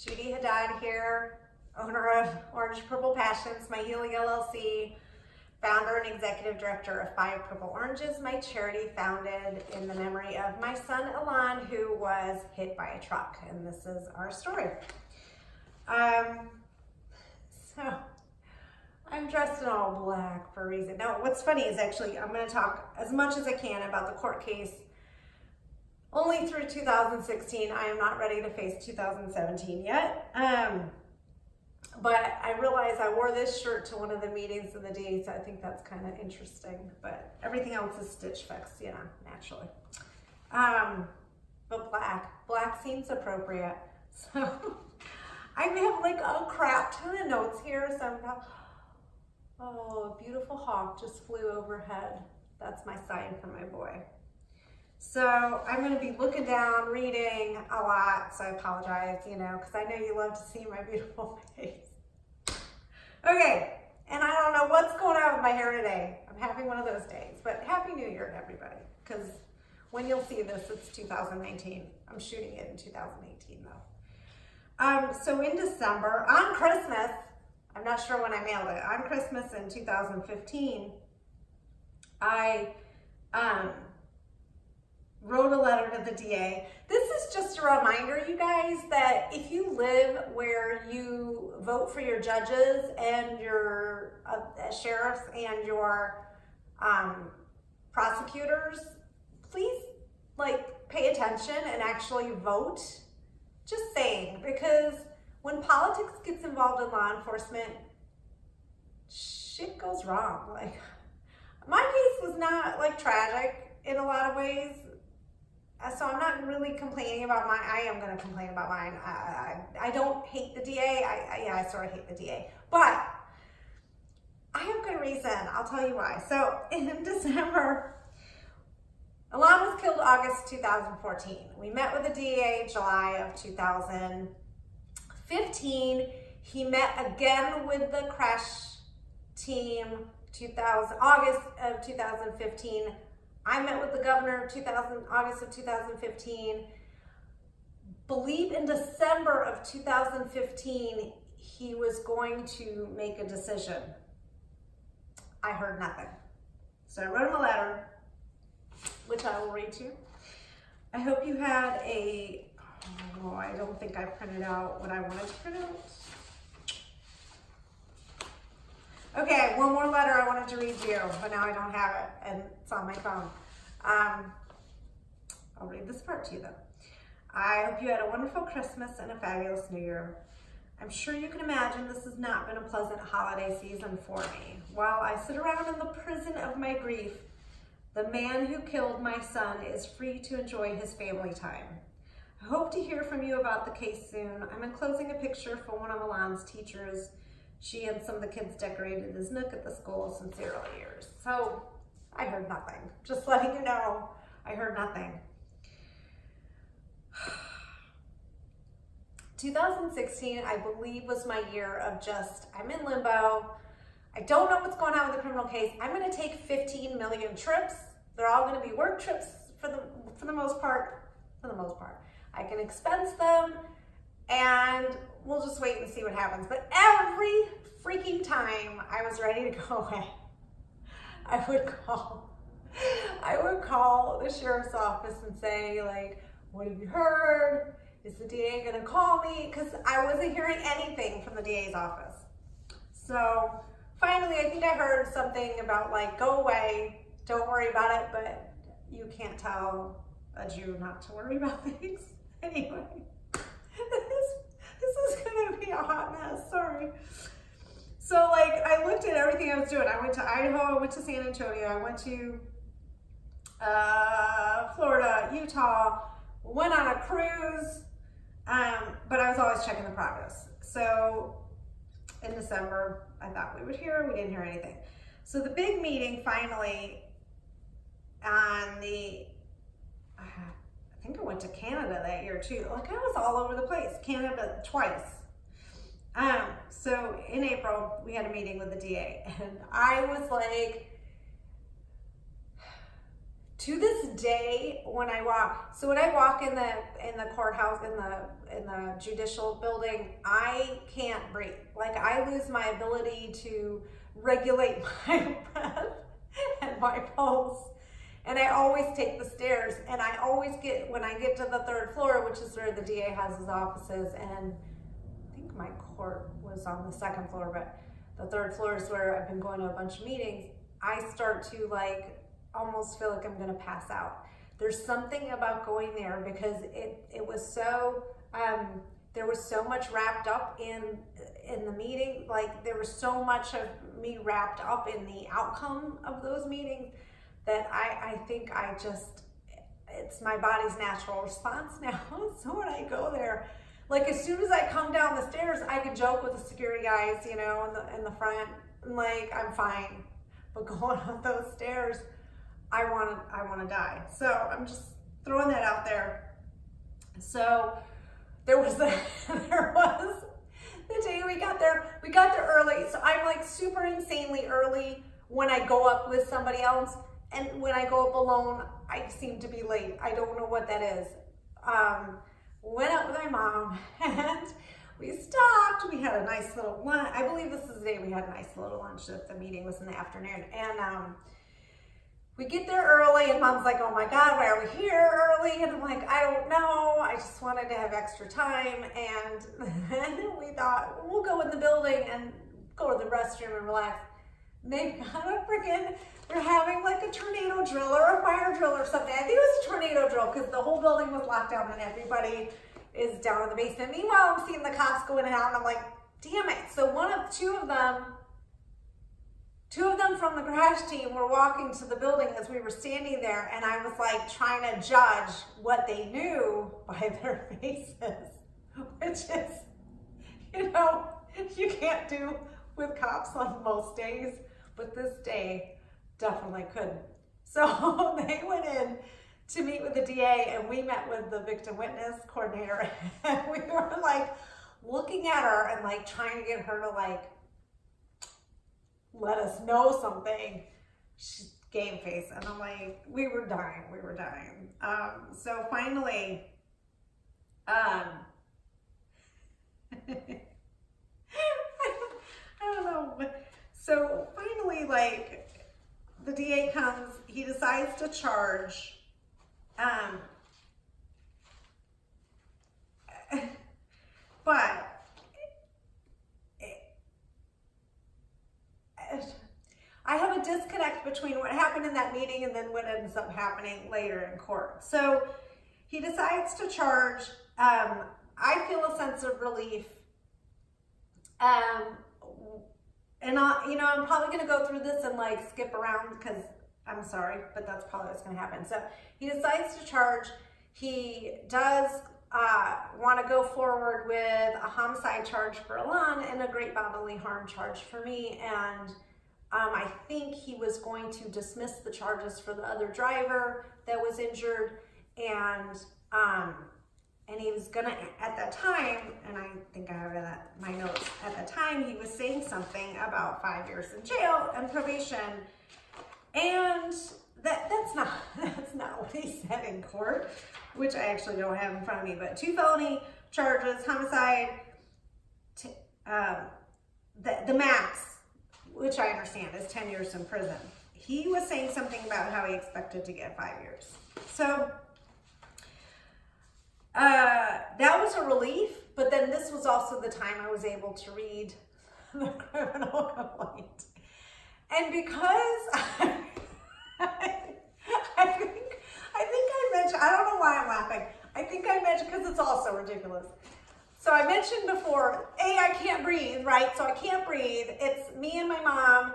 Judy Haddad here, owner of Orange Purple Passions, my Healing LLC, founder and executive director of 5 Purple Oranges, my charity founded in the memory of my son Elan, who was hit by a truck. And this is our story. So I'm dressed in all black for a reason. Now, what's funny is actually I'm going to talk as much as I can about the court case only through 2016. I am not ready to face 2017 yet. But I realized I wore this shirt to one of the meetings in the DA, so I think that's kind of interesting. But everything else is Stitch Fix, you know, naturally. But black seems appropriate. So I have like a crap ton of notes here. So oh, a beautiful hawk just flew overhead. That's my sign for my boy. So I'm going to be looking down, reading a lot, so I apologize, you know, because I know you love to see my beautiful face. Okay, and I don't know what's going on with my hair today. I'm having one of those days, but Happy New Year to everybody, because when you'll see this, it's 2019. I'm shooting it in 2018, though. So in December, on Christmas, I'm not sure when I mailed it, on Christmas in 2015, I wrote a letter to the DA. This is just a reminder, you guys, that if you live where you vote for your judges and your sheriffs and your prosecutors, please pay attention and actually vote. Just saying, because when politics gets involved in law enforcement, shit goes wrong. Like, my case was not tragic in a lot of ways. So I'm not really complaining about mine. I am going to complain about mine. I don't hate the DA. I sort of hate the DA. But I have good reason. I'll tell you why. So in December, Elan was killed August 2014. We met with the DA July of 2015. He met again with the crash team August of 2015. I met with the governor August of 2015. Believe in December of 2015, he was going to make a decision. I heard nothing. So I wrote him a letter, which I will read to you. I hope you had I don't think I printed out what I wanted to print out. Okay, one more letter I wanted to read to you, but now I don't have it, and it's on my phone. I'll read this part to you, though. I hope you had a wonderful Christmas and a fabulous New Year. I'm sure you can imagine this has not been a pleasant holiday season for me. While I sit around in the prison of my grief, the man who killed my son is free to enjoy his family time. I hope to hear from you about the case soon. I'm enclosing a picture for one of Elan's teachers. She and some of the kids decorated his nook at the school. Sincerely yours. So I heard nothing. Just letting you know, I heard nothing. 2016, I believe, was my year of I'm in limbo. I don't know what's going on with the criminal case. I'm going to take 15 million trips. They're all going to be work trips for the most part. For the most part, I can expense them. And we'll just wait and see what happens. But every freaking time I was ready to go away, I would call the sheriff's office and say, what have you heard? Is the DA gonna call me? Because I wasn't hearing anything from the DA's office. So finally, I think I heard something about go away, don't worry about it, but you can't tell a Jew not to worry about things. Anyway. This is gonna be a hot mess, sorry. So I looked at everything I was doing. I went to Idaho, I went to San Antonio, I went to Florida, Utah, went on a cruise, but I was always checking the progress. So in December, I thought we would hear, we didn't hear anything. So the big meeting finally on I think I went to Canada that year too. I was all over the place. Canada twice. So in April, we had a meeting with the DA, and I was To this day, when I walk in the courthouse, in the judicial building, I can't breathe. Like, I lose my ability to regulate my breath and my pulse. And I always take the stairs, and I always get, when I get to the 3rd floor, which is where the DA has his offices, and I think my court was on the 2nd floor, but the 3rd floor is where I've been going to a bunch of meetings. I start to like almost feel like I'm gonna pass out. There's something about going there because it was so, there was so much wrapped up in the meeting. Like, there was so much of me wrapped up in the outcome of those meetings that I think it's my body's natural response now. So when I go there, like, as soon as I come down the stairs, I can joke with the security guys, you know, in the front, like, I'm fine. But going up those stairs, I want to die. So I'm just throwing that out there. So there was the day we got there early. So I'm like super insanely early when I go up with somebody else. And when I go up alone, I seem to be late. I don't know what that is. Went up with my mom and we stopped. We had a nice little lunch. I believe this is the day we had a nice little lunch. The meeting was in the afternoon. And we get there early and Mom's like, oh my God, why are we here early? And I'm like, I don't know. I just wanted to have extra time. And then we thought, we'll go in the building and go to the restroom and relax. They got a they're having like a tornado drill or a fire drill or something. I think it was a tornado drill because the whole building was locked down and everybody is down in the basement. Meanwhile, I'm seeing the cops go in and out and I'm like, damn it. So two of them from the crash team were walking to the building as we were standing there, and I was like trying to judge what they knew by their faces, which is, you know, you can't do with cops on most days, but this day definitely couldn't. So they went in to meet with the DA and we met with the victim witness coordinator and we were like looking at her and like trying to get her to like let us know something. She's game face, and I'm like, we were dying. So finally, I don't know. So finally, like, the DA comes, he decides to charge, but I have a disconnect between what happened in that meeting and then what ends up happening later in court. So he decides to charge. I feel a sense of relief. And I'm probably going to go through this and like skip around because I'm sorry, but that's probably what's going to happen. So he decides to charge. He does want to go forward with a homicide charge for Alon and a great bodily harm charge for me. And I think he was going to dismiss the charges for the other driver that was injured, and he was gonna, at that time, and I think I have it at my notes, at that time he was saying something about 5 years in jail and probation, and that's not what he said in court, which I actually don't have in front of me, but 2 felony charges, homicide, the max, which I understand is 10 years in prison. He was saying something about how he expected to get 5 years. So that was a relief, but then this was also the time I was able to read the criminal complaint. And because I think I mentioned, I don't know why I'm laughing. I think I mentioned, because it's also ridiculous. So I mentioned before, I can't breathe, right? So I can't breathe. It's me and my mom,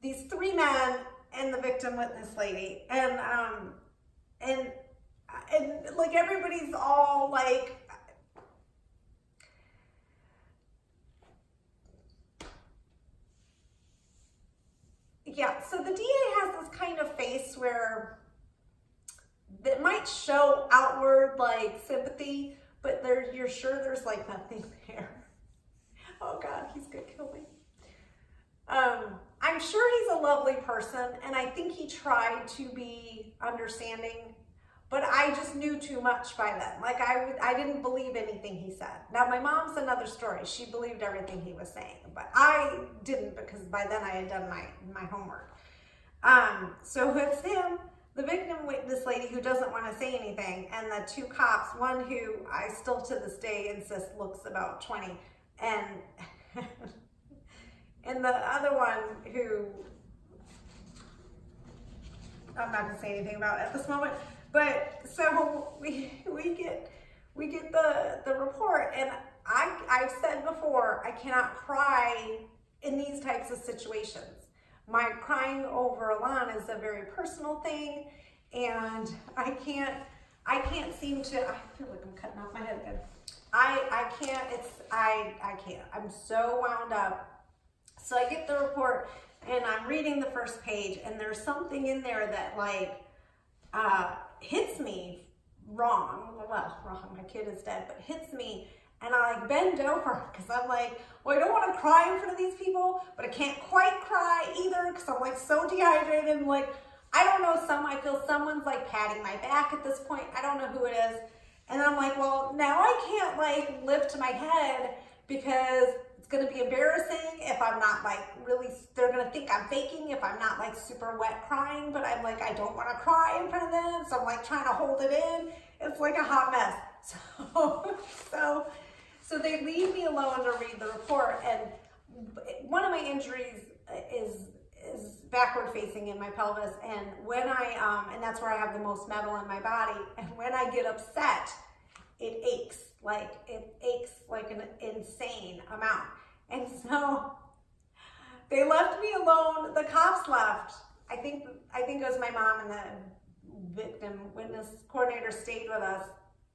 these 3 men, and the victim witness lady. And like everybody's all like, yeah. So the DA has this kind of face where that might show outward like sympathy, but you're sure there's like nothing there. Oh God, he's gonna kill me. I'm sure he's a lovely person, and I think he tried to be understanding, but I just knew too much by then. Like I didn't believe anything he said. Now my mom's another story. She believed everything he was saying, but I didn't, because by then I had done my homework. So it's him, the victim, this lady who doesn't want to say anything, and the two cops, one who I still to this day insist looks about 20, and and the other one who I'm not gonna say anything about at this moment. But so we get the report, and I've said before, I cannot cry in these types of situations. My crying over Alon is a very personal thing, and I can't seem to, I feel like I'm cutting off my head again. I can't. I'm so wound up. So I get the report, and I'm reading the first page, and there's something in there that like hits me wrong. Well, wrong, my kid is dead, but hits me. And I like bend over, because I'm like, well, I don't want to cry in front of these people, but I can't quite cry either, because I'm like so dehydrated, and like, I don't know, I feel someone's like patting my back at this point. I don't know who it is. And I'm like, well, now I can't like lift my head, because it's going to be embarrassing if I'm not like really, they're going to think I'm faking if I'm not like super wet crying, but I'm like, I don't want to cry in front of them. So I'm like trying to hold it in. It's like a hot mess. So they leave me alone to read the report, and one of my injuries is backward facing in my pelvis, and when and that's where I have the most metal in my body, and when I get upset, it aches like an insane amount. And so they left me alone. The cops left. I think it was my mom, and the victim witness coordinator stayed with us,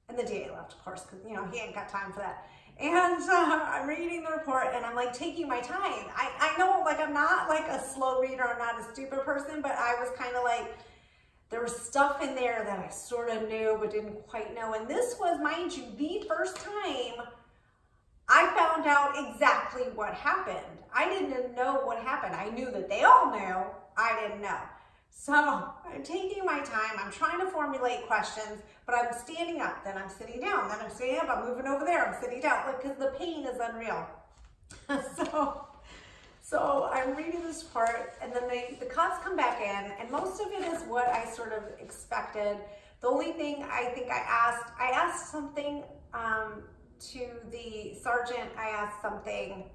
and the DA left, of course, because you know he ain't got time for that. And I'm reading the report, and I'm like taking my time. I know, like, I'm not like a slow reader, I'm not a stupid person, but I was kind of like, there was stuff in there that I sort of knew but didn't quite know. And this was, mind you, the first time I found out exactly what happened. I didn't know what happened. I knew that they all knew. I didn't know. So I'm taking my time. I'm trying to formulate questions, but I'm standing up, then I'm sitting down, then I'm standing up, I'm moving over there, I'm sitting down, like, because the pain is unreal. So I'm reading this part, and then the cops come back in, and most of it is what I sort of expected. The only thing I think I asked something to the sergeant. I asked something,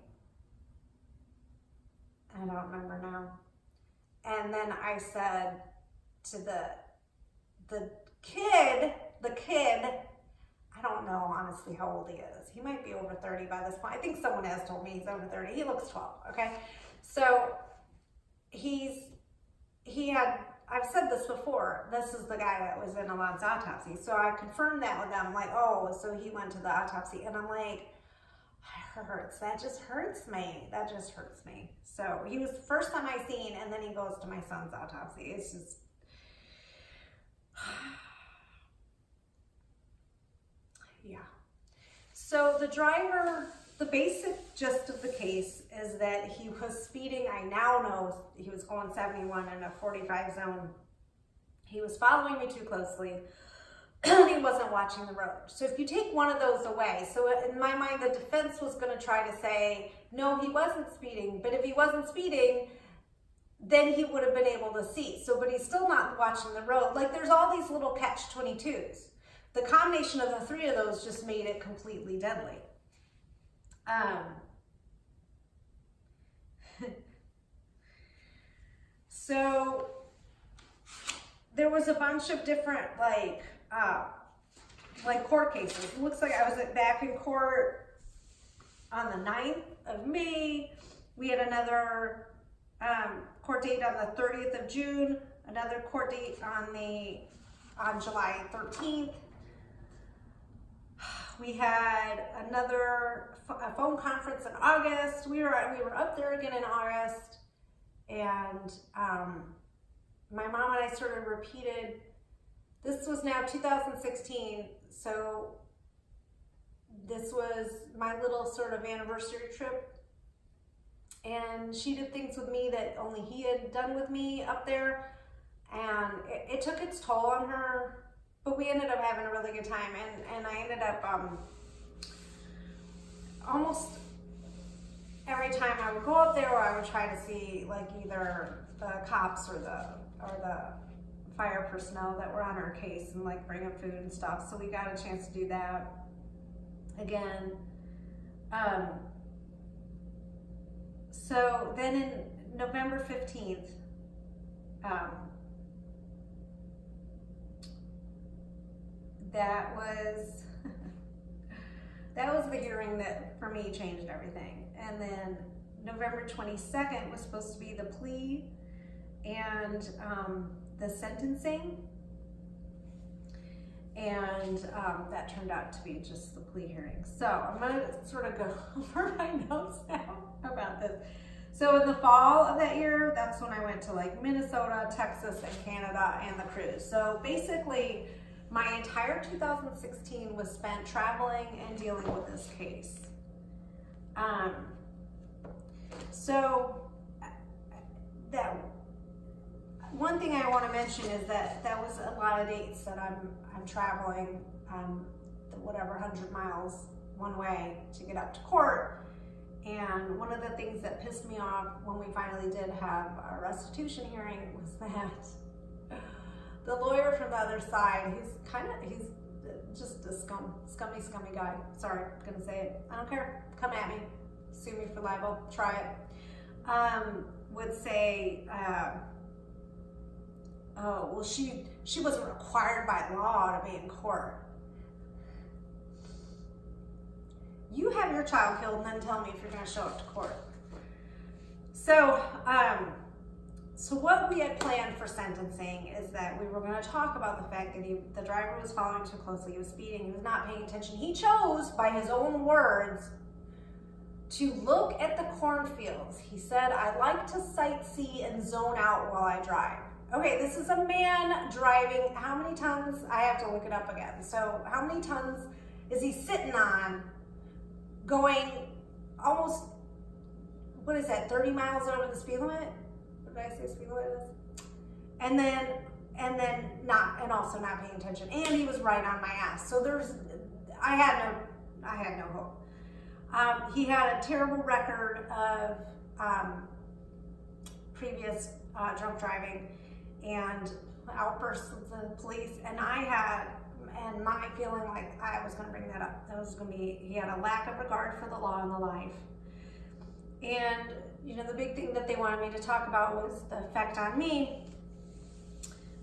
I don't remember now. And then I said to the kid, I don't know honestly how old he is. He might be over 30 by this point. I think someone has told me he's over 30. He looks 12, okay? So I've said this before, this is the guy that was in Alon's autopsy. So I confirmed that with them, like, oh, so he went to the autopsy. And I'm like, it hurts. That just hurts me. That just hurts me. So he was the first time I seen, and then he goes to my son's autopsy. It's just, yeah. So the driver, the basic gist of the case is that he was speeding. I now know he was going 71 in a 45 zone. He was following me too closely. He wasn't watching the road. So if you take one of those away, so in my mind, the defense was going to try to say, no, he wasn't speeding. But if he wasn't speeding, then he would have been able to see. So, but he's still not watching the road. Like, there's all these little catch-22s. The combination of the three of those just made it completely deadly. So there was a bunch of different like court cases. It looks like I was back in court on the 9th of May. We had another court date on the 30th of June, another court date on July 13th. We had a phone conference in August. We were up there again in August, and my mom and I sort of repeated. This was now 2016, so this was my little sort of anniversary trip. And she did things with me that only he had done with me up there. And it took its toll on her, but we ended up having a really good time. And I ended up almost every time I would go up there, I would try to see like either the cops or the fire personnel that were on our case and like bring them food and stuff. So we got a chance to do that again. So then in November 15th, that was the hearing that for me changed everything. And then November 22nd was supposed to be the plea and the sentencing. And that turned out to be just the plea hearing. So I'm gonna sort of go over my notes now about this. So in the fall of that year, that's when I went to like Minnesota, Texas, and Canada and the cruise. So basically, my entire 2016 was spent traveling and dealing with this case. So that one thing I want to mention is that was a lot of dates that I'm traveling, whatever 100 miles one way to get up to court. And one of the things that pissed me off when we finally did have a restitution hearing was that the lawyer from the other side, he's just a scummy guy. Sorry, I'm gonna say it. I don't care. Come at me. Sue me for libel. Try it. Would say, oh, well, she wasn't required by law to be in court. You have your child killed and then tell me if you're gonna show up to court. So, so what we had planned for sentencing is that we were going to talk about the fact that the driver was following too closely, he was speeding, he was not paying attention. He chose, by his own words, to look at the cornfields. He said, I like to sightsee and zone out while I drive. Okay, this is a man driving, how many tons? I have to look it up again. So how many tons is he sitting on going almost, what is that, 30 miles over the speed limit? What did I say speed limit is? And then also not paying attention. And he was right on my ass. So I had no hope. He had a terrible record of previous drunk driving and outbursts of the police. And my feeling like I was gonna bring that up. He had a lack of regard for the law and the life. And the big thing that they wanted me to talk about was the effect on me.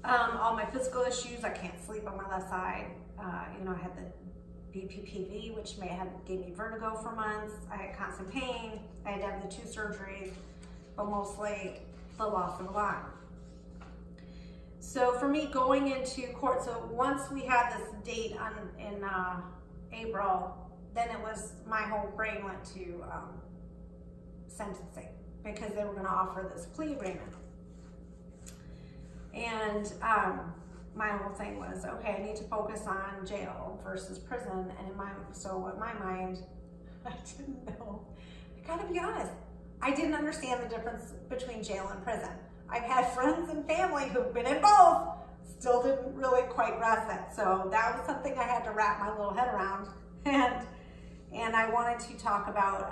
All my physical issues, I can't sleep on my left side. I had the BPPV, which gave me vertigo for months. I had constant pain. I had to have the 2 surgeries, but mostly the loss of a lung. So for me, going into court, so once we had this date in April, then it was, my whole brain went to sentencing, because they were going to offer this plea agreement. And my whole thing was, okay, I need to focus on jail versus prison. And in my mind, I didn't know. I gotta be honest, I didn't understand the difference between jail and prison. I've had friends and family who've been in both, still didn't really quite grasp that. So that was something I had to wrap my little head around. And I wanted to talk about,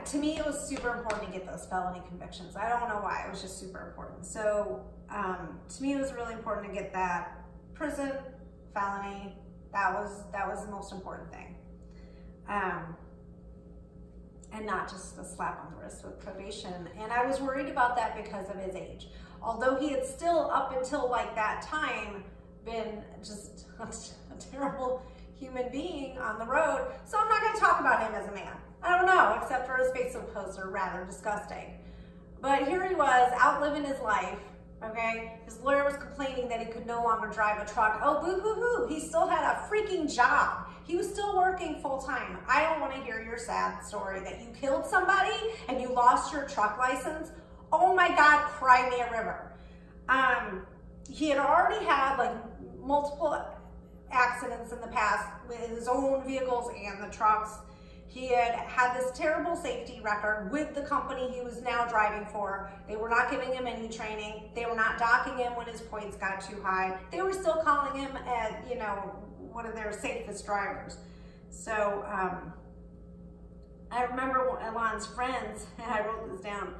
to me, it was super important to get those felony convictions. I don't know why, it was just super important. So to me, it was really important to get that prison, felony, that was the most important thing. And not just a slap on the wrist with probation. And I was worried about that because of his age. Although he had still, up until like that time, been just a terrible human being on the road. So I'm not gonna talk about him as a man. I don't know, except for his Facebook posts are rather disgusting. But here he was, out living his life, okay? His lawyer was complaining that he could no longer drive a truck. Oh, boo-hoo-hoo, he still had a freaking job. He was still working full-time. I don't wanna hear your sad story that you killed somebody and you lost your truck license. Oh my God, cry me a river. He had already had like multiple accidents in the past with his own vehicles and the trucks. He had this terrible safety record with the company he was now driving for. They were not giving him any training. They were not docking him when his points got too high. They were still calling him, one of their safest drivers. So I remember Elon's friends, and I wrote this down,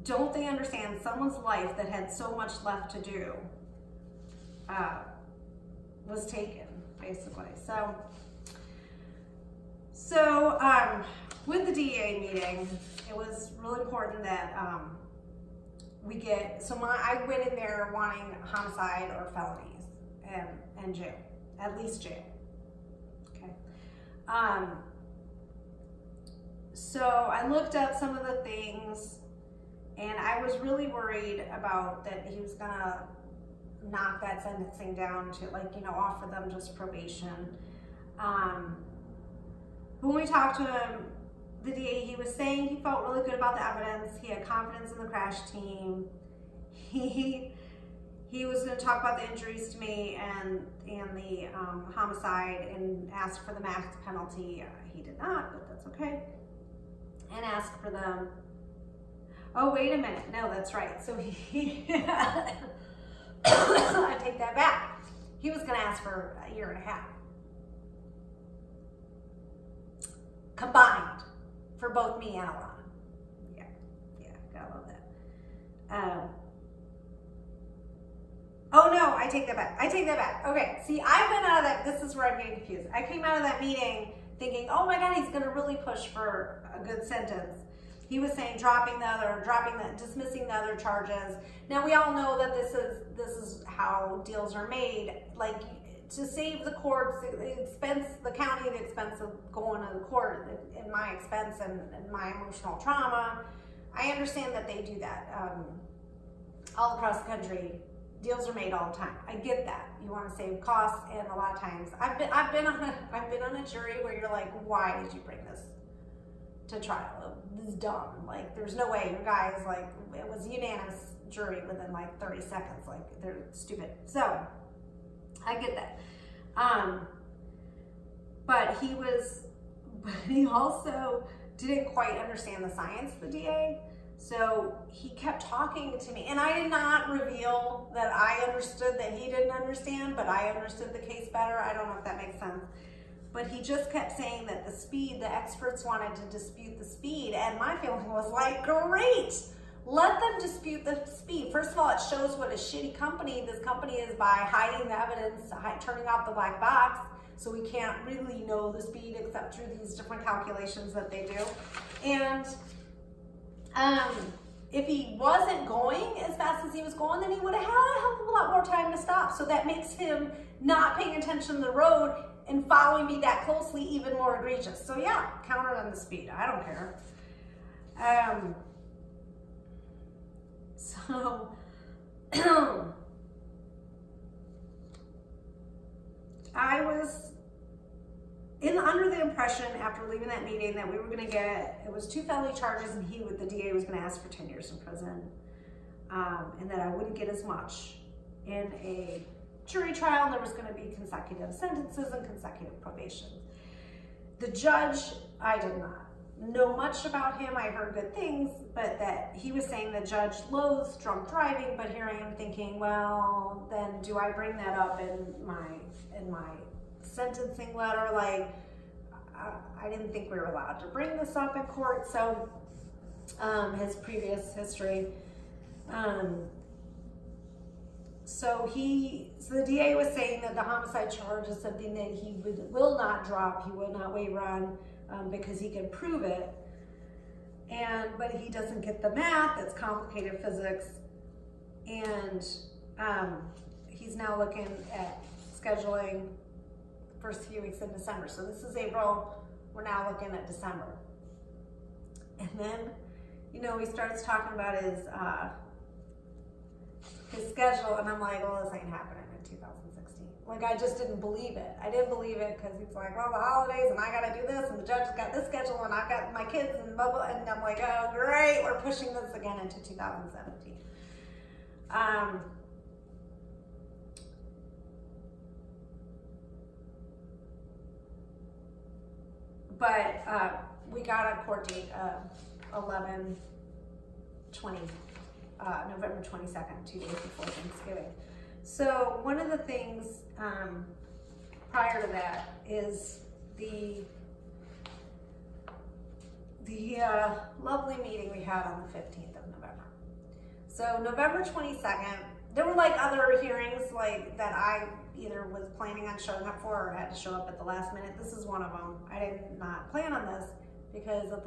don't they understand someone's life that had so much left to do was taken, basically. So with the DEA meeting, it was really important that I went in there wanting homicide or felonies and jail, at least jail. Okay. So I looked up some of the things, and I was really worried about that he was gonna knock that sentencing down to offer them just probation. When we talked to him, the DA, he was saying he felt really good about the evidence. He had confidence in the crash team. He was going to talk about the injuries to me and the homicide and ask for the max penalty. He did not, but that's okay. And ask for them. Oh, wait a minute. No, that's right. So I take that back. He was going to ask for a year and a half. Combined for both me and Alana. Yeah, gotta love that. Oh no, I take that back. Okay, see, I've been out of that, this is where I'm getting confused. I came out of that meeting thinking, oh my God, he's gonna really push for a good sentence. He was saying dismissing the other charges. Now we all know that this is how deals are made. Like, to save the courts, the county, the expense of going to the court, and my expense and my emotional trauma. I understand that they do that all across the country. Deals are made all the time. I get that. You want to save costs, and a lot of times I've been on a jury where you're like, why did you bring this to trial? This is dumb. Like, there's no way. You guys, like, it was a unanimous jury within like 30 seconds. Like, they're stupid. So I get that. But he also didn't quite understand the science of the DA. So he kept talking to me, and I did not reveal that I understood that he didn't understand, but I understood the case better. I don't know if that makes sense. But he just kept saying that the experts wanted to dispute the speed, and my feeling was like, great. Let them dispute the speed. First of all, it shows what a shitty company this company is by hiding the evidence, turning off the black box, so we can't really know the speed except through these different calculations that they do. And if he wasn't going as fast as he was going, then he would have had a hell of a lot more time to stop. So that makes him not paying attention to the road and following me that closely even more egregious. So yeah, counter on the speed. I don't care. So, I was under the impression after leaving that meeting that we were going to get, it was 2 felony charges, and the DA was going to ask for 10 years in prison, and that I wouldn't get as much in a jury trial, and there was going to be consecutive sentences and consecutive probation. The judge, I did not know much about him. I heard good things, but that he was saying the judge loathes drunk driving, but here I am thinking, well, then do I bring that up in my sentencing letter? Like, I didn't think we were allowed to bring this up in court. So his previous history. So the DA was saying that the homicide charge is something that he will not drop. He will not waive run because he can prove it. But he doesn't get the math. It's complicated physics. And he's now looking at scheduling first few weeks in December. So this is April. We're now looking at December. And then, he starts talking about his schedule, and I'm like, well, this ain't happening in 2016. Like, I just didn't believe it. I didn't believe it because he's like, well, the holidays, and I got to do this, and the judge has got this schedule, and I've got my kids, and blah, blah, and I'm like, oh, great, we're pushing this again into 2017. but we got a court date of November 22nd, 2 days before Thanksgiving. So one of the things prior to that is the lovely meeting we had on the 15th of November. So November 22nd, there were like other hearings like that I either was planning on showing up for or had to show up at the last minute. This is one of them. I did not plan on this because of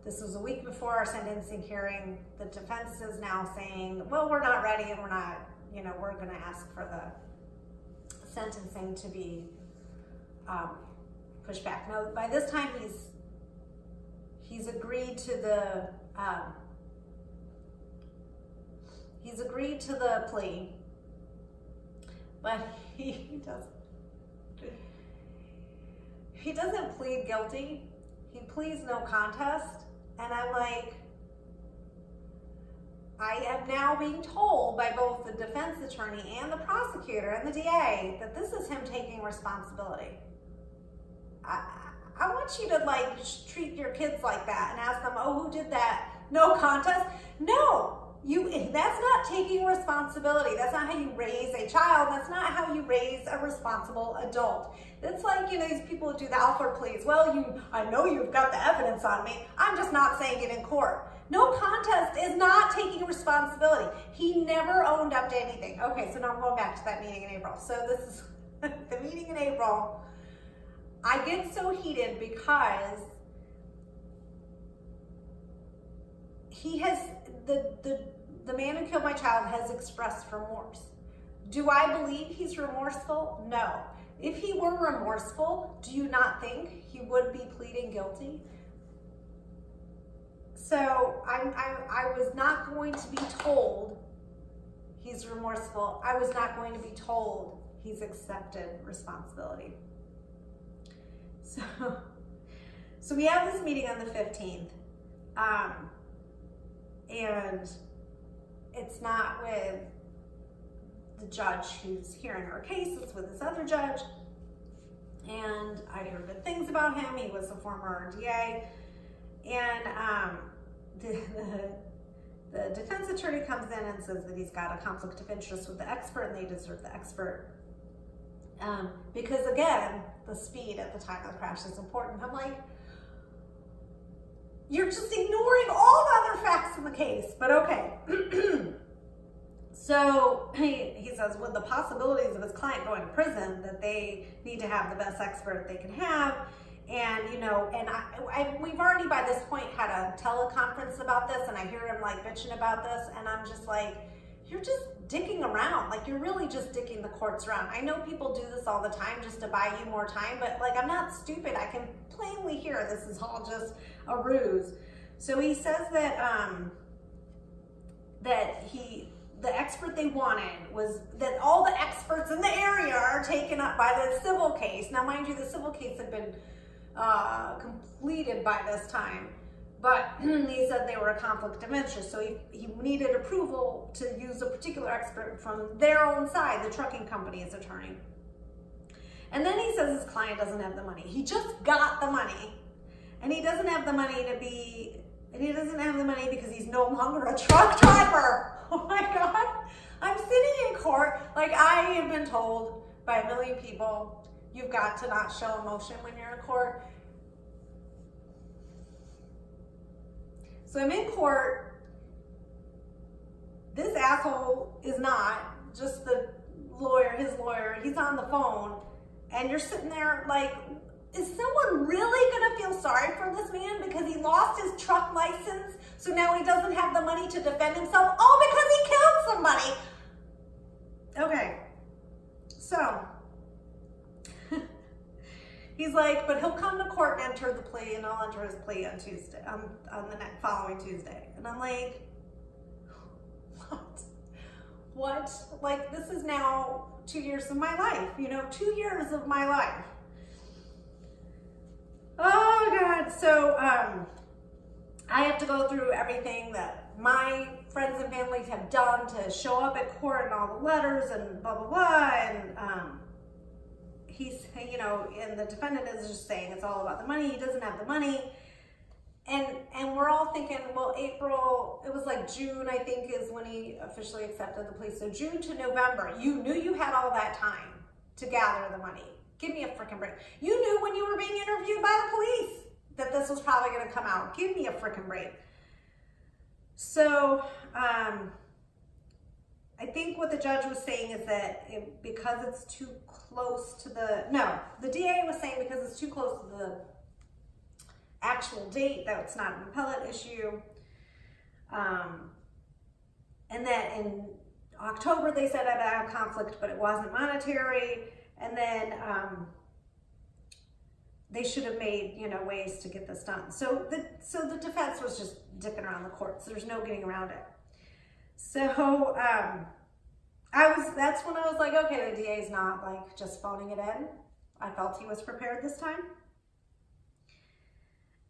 this was a week before our sentencing hearing. The defense is now saying, well, we're not ready and we're not, we're gonna ask for the sentencing to be pushed back. Now, by this time he's agreed to the plea, but he doesn't plead guilty. He pleads no contest, and I'm like, I am now being told by both the defense attorney and the prosecutor and the DA that this is him taking responsibility. I want you to like treat your kids like that and ask them, oh, who did that? No contest? No, that's not taking responsibility. That's not how you raise a child. That's not how you raise a responsible adult. It's like, these people who do the Alford pleas. Well, I know you've got the evidence on me. I'm just not saying it in court. No contest is not taking responsibility. He never owned up to anything. Okay, so now I'm going back to that meeting in April. So this is the meeting in April. I get so heated because he has, the man who killed my child has expressed remorse. Do I believe he's remorseful? No. If he were remorseful, do you not think he would be pleading guilty? So I was not going to be told he's remorseful. I was not going to be told he's accepted responsibility. So we have this meeting on the 15th, and it's not with the judge who's hearing our case, it's with this other judge, and I heard good things about him. He was a former DA, and the defense attorney comes in and says that he's got a conflict of interest with the expert and they deserve the expert. Because again, the speed at the time of the crash is important. I'm like, you're just ignoring all the other facts in the case, but okay. So he says, with the possibilities of his client going to prison, that they need to have the best expert they can have. And, we've already by this point had a teleconference about this, and I hear him like bitching about this, and I'm just like, you're just dicking around. Like, you're really just dicking the courts around. I know people do this all the time just to buy you more time, but like, I'm not stupid. I can plainly hear this is all just a ruse. So he says that, the expert they wanted was that all the experts in the area are taken up by the civil case. Now, mind you, the civil case had been completed by this time, but he said they were a conflict of interest, so he needed approval to use a particular expert from their own side, the trucking company's attorney. And then he says his client doesn't have the money. He just got the money, and he doesn't have the money because he's no longer a truck driver. Oh my God. I'm sitting in court, like I have been told by a million people, you've got to not show emotion when you're in court. So I'm in court. This asshole is not just the lawyer, his lawyer. He's on the phone, and you're sitting there like, is someone really gonna feel sorry for this man because he lost his truck license, so now he doesn't have the money to defend himself, all because he killed somebody? Okay, so he's like, but he'll come to court and enter the plea, and I'll enter his plea on Tuesday, on the following Tuesday. And I'm like, what? Like, this is now 2 years of my life, 2 years of my life. Oh God, so I have to go through everything that my friends and family have done to show up at court and all the letters and blah, blah, blah, and he's, you know, and the defendant is just saying it's all about the money. He doesn't have the money. And we're all thinking, well, April, it was like June, I think, is when he officially accepted the plea. So June to November, you knew you had all that time to gather the money. Give me a freaking break. You knew when you were being interviewed by the police that this was probably going to come out. Give me a freaking break. So, I think what the judge was saying is that because it's too close to the DA was saying because it's too close to the actual date, that it's not an appellate issue. And that in October they said I had a conflict, but it wasn't monetary. And then they should have made, you know, ways to get this done. So the defense was just dipping around the courts. There's no getting around it. So that's when I was like, okay, the DA's not like just phoning it in. I felt he was prepared this time.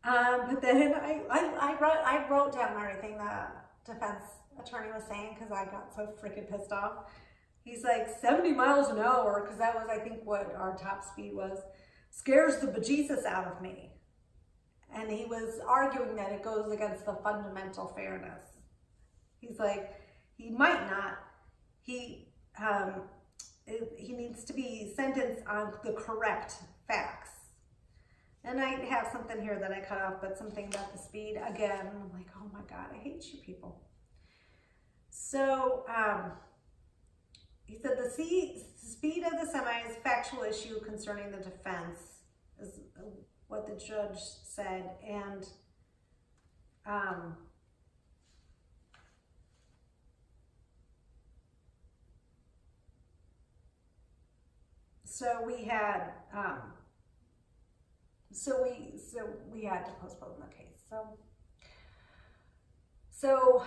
But then I wrote down everything the defense attorney was saying because I got so freaking pissed off. He's like 70 miles an hour, because that was, I think, what our top speed was, scares the bejesus out of me. And he was arguing that it goes against the fundamental fairness. He's like, he might not. He needs to be sentenced on the correct facts. And I have something here that I cut off, but something about the speed. Again, I'm like, oh my God, I hate you people. So he said the speed of the semi is a factual issue concerning the defense, is what the judge said. And so we had we had to postpone the case. So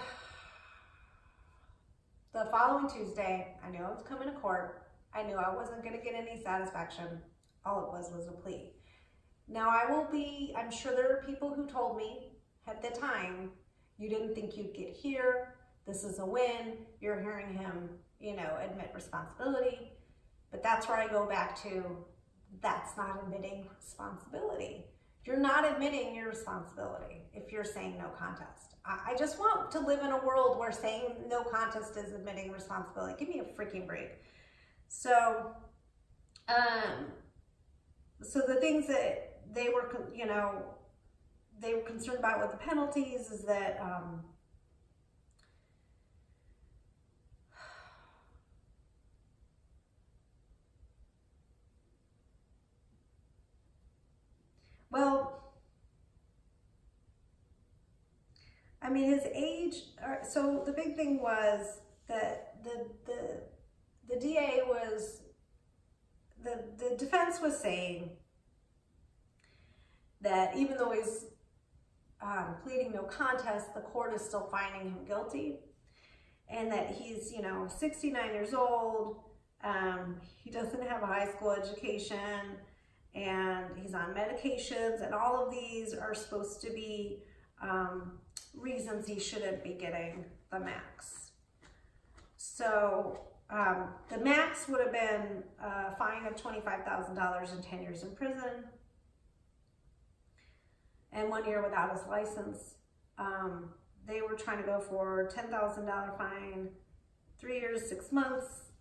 the following Tuesday, I knew I was coming to court. I knew I wasn't going to get any satisfaction. All it was a plea. Now I'm sure there are people who told me at the time, you didn't think you'd get here. This is a win. You're hearing him, you know, admit responsibility. But that's where I go back to, that's not admitting responsibility. You're not admitting your responsibility if you're saying no contest. I just want to live in a world where saying no contest is admitting responsibility. Give me a freaking break. So, so the things that they were, you know, they were concerned about with the penalties is that, well, I mean, his age, so the big thing was that the DA was, the defense was saying that even though he's pleading no contest, the court is still finding him guilty, and that he's, you know, 69 years old, he doesn't have a high school education, and he's on medications, and all of these are supposed to be reasons he shouldn't be getting the max. So the max would have been a fine of $25,000 and 10 years in prison, and 1 year without his license. They were trying to go for $10,000 fine, 3 years, 6 months,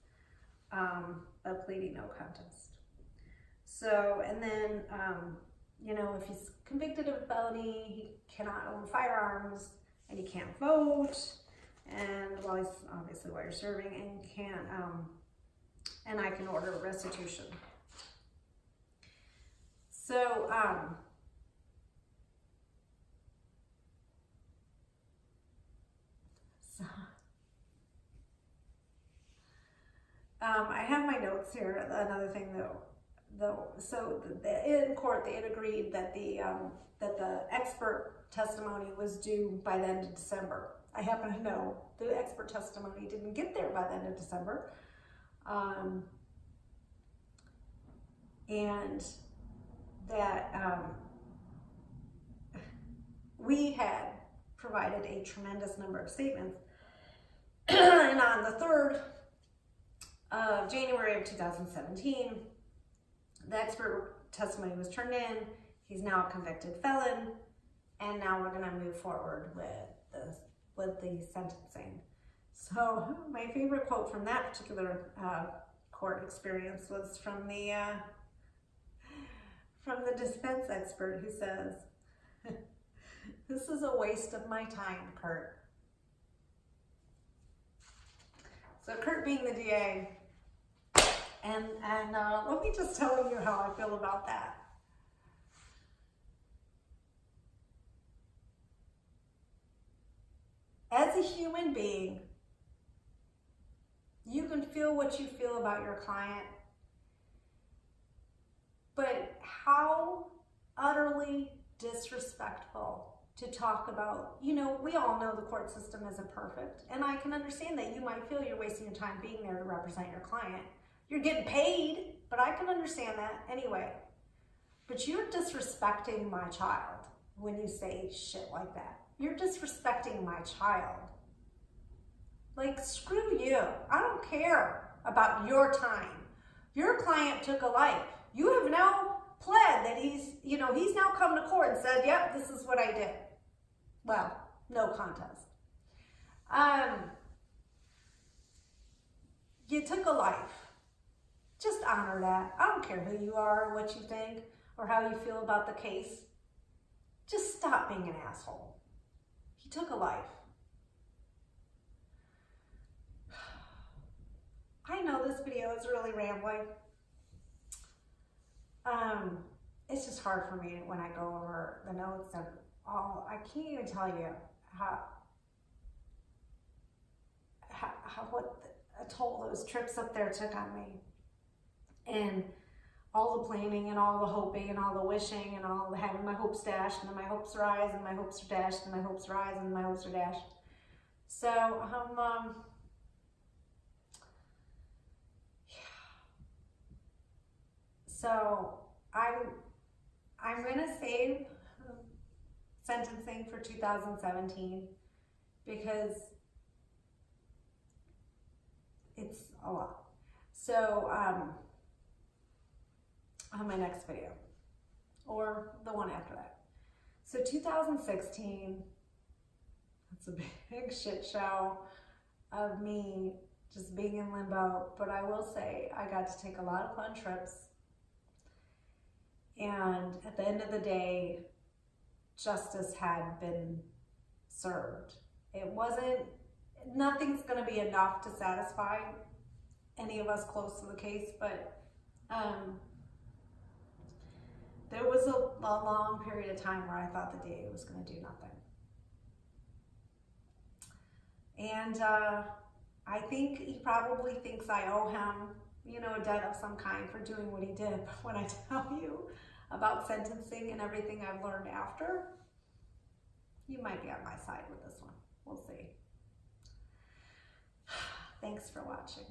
of pleading no contest. So, and then, you know, if he's convicted of a felony, he cannot own firearms, and he can't vote, and while he's obviously while you're serving, and can't, and I can order restitution. So, I have my notes here. Another thing though, so in court they had agreed that the expert testimony was due by the end of December. I happen to know the expert testimony didn't get there by the end of December, and that we had provided a tremendous number of statements, and on the 3rd of January of 2017, the expert testimony was turned in. He's now a convicted felon, and now we're gonna move forward with the sentencing. So my favorite quote from that particular court experience was from the defense expert, who says, "This is a waste of my time, Kurt." So Kurt being the DA, and let me just tell you how I feel about that. As a human being, you can feel what you feel about your client, but how utterly disrespectful to talk about, you know, we all know the court system isn't perfect, and I can understand that you might feel you're wasting your time being there to represent your client. You're getting paid, but I can understand that anyway. But you're disrespecting my child when you say shit like that. You're disrespecting my child. Like, screw you. I don't care about your time. Your client took a life. You have now pled that he's now come to court and said, yep, this is what I did. Well, no contest. You took a life. Just honor that. I don't care who you are, or what you think, or how you feel about the case. Just stop being an asshole. He took a life. I know this video is really rambling. It's just hard for me when I go over the notes and all. I can't even tell you what a toll those trips up there took on me, and all the planning and all the hoping and all the wishing and all the having my hopes dashed, and then my hopes rise and my hopes are dashed and my hopes rise and my hopes are dashed. So yeah. So I'm gonna save sentencing for 2017 because it's a lot. So on my next video, or the one after that. So 2016, it's a big shit show of me just being in limbo, but I will say I got to take a lot of fun trips. And at the end of the day, justice had been served. Nothing's gonna be enough to satisfy any of us close to the case, but there was a long period of time where I thought the DA was gonna do nothing. And I think he probably thinks I owe him, a debt of some kind for doing what he did. But when I tell you about sentencing and everything I've learned after, you might be on my side with this one. We'll see. Thanks for watching.